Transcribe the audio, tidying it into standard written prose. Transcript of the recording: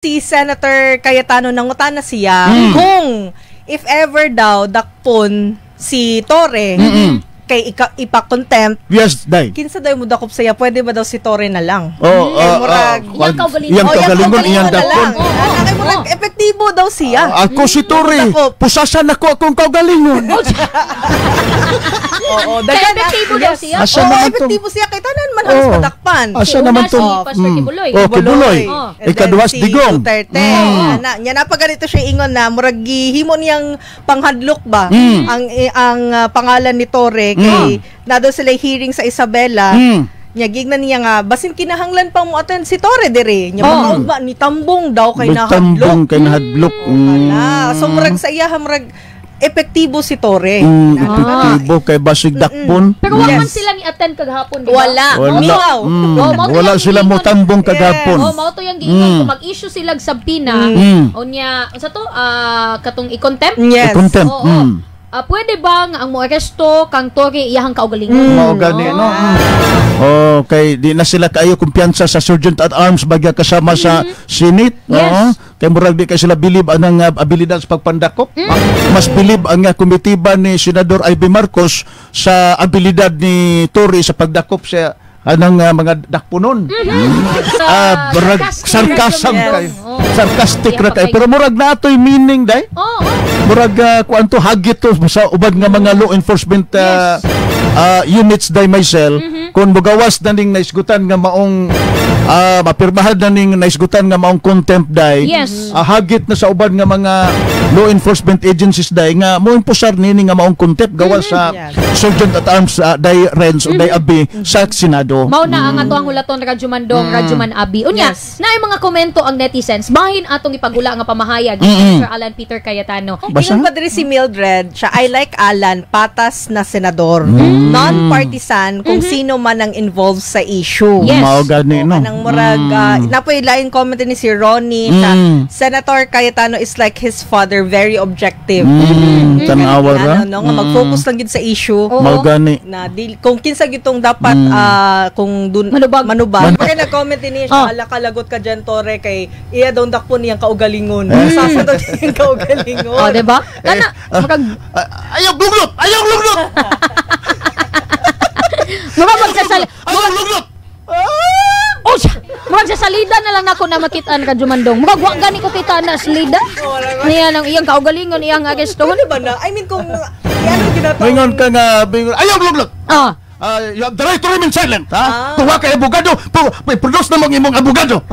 Si Senator Cayetano nangutana siya kung if ever daw dakpon si Torre kay ipa-contempt. Yes, day. Kinsa daw mo dakop siya, pwede ba daw si Torre na lang? Iyang kaugalingon, iyang dakpon. Kay murag epektibo daw siya. Ako si Torre, pusasan ako akong kaugalingon. Oo, kaya epektibo daw siya. Epektibo siya kay tanan man halos padakpan. Asa naman to? Kibuloy. Ikaduwas digong. Nya napaganito siya ingon na murag gihimo niyang panghadlok ba ang pangalan ni Torre kay nado sila hearing sa Isabela. Nya gigna niya nga basin kinahanglan pa mo attend si Torre dire. Nya maugma ni tambong daw kay nahadlok. So murag sa iya murag epektibo si Torre. Epektibo kay basig dakpon. Pero wala man sila ni attend kagahapon, di ba? Wala sila mo tambong kagahapon. Mao to yung giingon kung mag-issue sila sa subpoena. Unya, sa to katong i-contempt. Yes. I-contempt. Pwede bang ang moaresto kang Torre iyahang kaugalingon? Mao gani no. Okay, di na sila kayo kumpiyansa sa Sergeant at Arms bagya kasama sa Senate. Kay murag di kay sila bilib ang abilidad sa pagpandakop. Mas bilib ang komitiba ni Senador Ivy Marcos sa abilidad ni Torre sa pagdakop sa anang mga dakpunon. Murag sarkasam kayo. Sarcastic ra kayo. Pero murag na ato'y meaning day. Murag kuanto hagit to sa ubad nga mga law enforcement units day myself. Kung mugawas na ning naisgutan nga maong mapirmahan na ning naisgutan nga maong contempt day, hagit na sa ubad nga mga law enforcement agencies day nga mo imposar nini nga maong contempt gawas sa Sergeant at Arms day Renz o day Abi sa Senado. Mao na ang atoang hulaton Radyo Mandong, Radyo Man Abi. Unya, naay mga komento ang netizens bahin atong ipagula nga pamahayag ni Sir Alan Peter Cayetano. Ingon pa diri si Mildred, siya I like Alan, patas na senador. Non-partisan kung sino man ang involved sa issue. Mao gani no. Anang murag napoy lain comment ni si Ronnie sa Senator Cayetano is like his father, very objective. Tanawa ra. Nga mag-focus lang gid sa issue. Mao gani. Na kung kinsa gitong dapat kung dun manubag. Kaya nag-comment din siya, kalagot ka dyan Torre kay iya daw dakpon niyang kaugalingon. Sasadot niyang kaugalingon. Diba? Kana ayaw luglot! Ayaw luglot! Magsasalida na lang ako na makitaan ka Jumandong. Magwa gani ko kita na salida. Niya nang iyang kaugalingon iyang agesto. Di ba na? I mean kung ano ginataw. Mingon ka nga, ayaw luglot! You have the right to remain silent. Tuwa kay abogado. May produce na mga imong abogado.